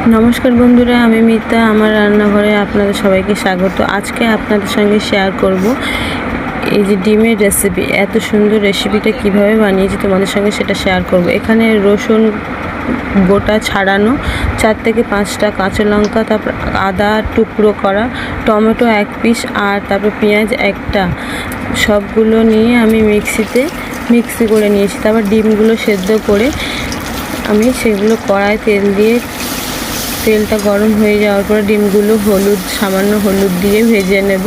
নমস্কার বন্ধুরা, আমি মিতা। আমার রান্নাঘরে আপনাদের সবাইকে স্বাগত। আজকে আপনাদের সঙ্গে শেয়ার করব এই যে ডিমের রেসিপি। এত সুন্দর রেসিপিটা কিভাবে বানিয়েছি তোমাদের সঙ্গে সেটা শেয়ার করব। এখানে রসুন গোটা ছাড়ানো 4 থেকে 5টা কাঁচা লঙ্কা, তারপর আদা টুকরো করা, টমেটো 1 পিস, আর তারপর পেঁয়াজ 1টা, সবগুলো নিয়ে আমি মিক্সি করে নিয়েছি। তারপর ডিমগুলো সেদ্ধ করে আমি সেগুলো কড়ায় তেলটা গরম হয়ে যাওয়ার পরে ডিমগুলো সামান্য হলুদ দিয়ে ভেজে নেব।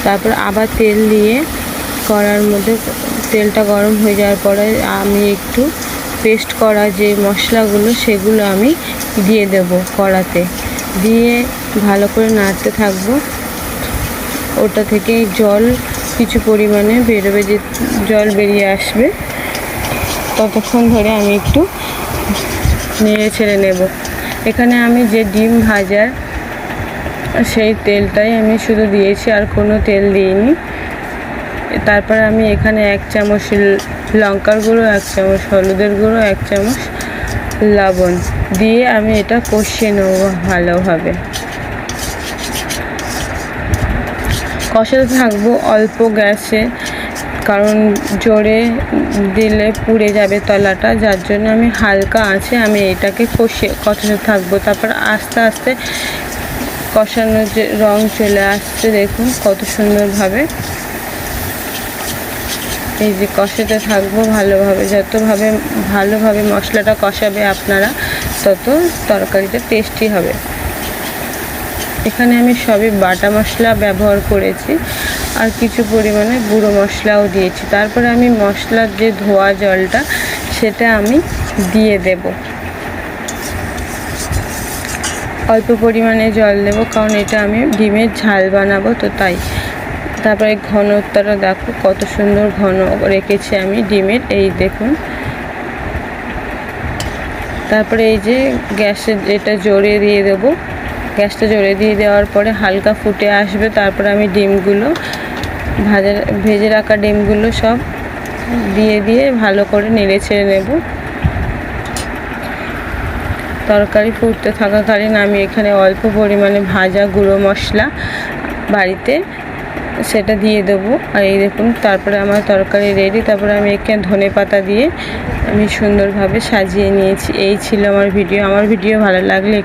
তারপর আবার তেল দিয়ে কড়ার মধ্যে তেলটা গরম হয়ে যাওয়ার পরে আমি একটু পেস্ট করা যে মশলাগুলো সেগুলো আমি দিয়ে দেব কড়াতে, দিয়ে ভালো করে নাড়তে থাকবো। ওটা থেকে জল কিছু পরিমাণে বেরোবে, যে জল বেরিয়ে আসবে ততক্ষণ ধরে আমি একটু নেড়ে ছেড়ে নেব। এখানে আমি যে ডিম ভাজার সেই তেলটাই আমি শুধু দিয়েছি, আর কোনো তেল দিইনি। তারপর আমি এখানে 1 চামচ লঙ্কার গুঁড়ো, 1 চামচ হলুদের গুঁড়ো, 1 চামচ লবণ দিয়ে আমি এটা কষিয়ে নেব ভালোভাবে। কষাতে থাকবো অল্প গ্যাসে, কারণ জোরে দিলে পুড়ে যাবে তলাটা, যার জন্য আমি হালকা আঁচে আমি এটাকে কষাতে থাকবো। তারপর আস্তে আস্তে কষানোর যে রং চলে আসছে, দেখুন কত সুন্দরভাবে। এই যে কষাতে থাকবো ভালোভাবে, ভালোভাবে মশলাটা কষাবে আপনারা, তত তরকারিটা টেস্টি হবে। এখানে আমি সবই বাটা মশলা ব্যবহার করেছি, আর কিছু পরিমাণে গুঁড়ো মশলাও দিয়েছি। তারপরে আমি মশলার যে ধোয়া জলটা সেটা আমি দিয়ে দেব। অল্প পরিমাণে জল দেব, কারণ এটা আমি ডিমের ঝাল বানাবো, তো তাই। তারপরে ঘনত্বটা দেখো কত সুন্দর ঘন রেখেছি আমি ডিমের, এই দেখুন। তারপরে এই যে গ্যাসে এটা জোরে দিয়ে দেবো। গ্যাসটা জোরে দিয়ে দেওয়ার পরে হালকা ফুটে আসবে। তারপরে আমি ডিমগুলো ভেজে রাখা ডিমগুলো সব দিয়ে ভালো করে নেড়ে ছেড়ে নেব। তরকারি ফুটতে থাকাকালীন আমি এখানে অল্প পরিমাণে ভাজা গুঁড়ো মশলা বাড়িতে সেটা দিয়ে দেবো। আর এই দেখুন, তারপরে আমার তরকারি রেডি। তারপরে আমি এখানে ধনেপাতা দিয়ে আমি সুন্দরভাবে সাজিয়ে নিয়েছি। এই ছিল আমার ভিডিও। আমার ভিডিও ভালো লাগলে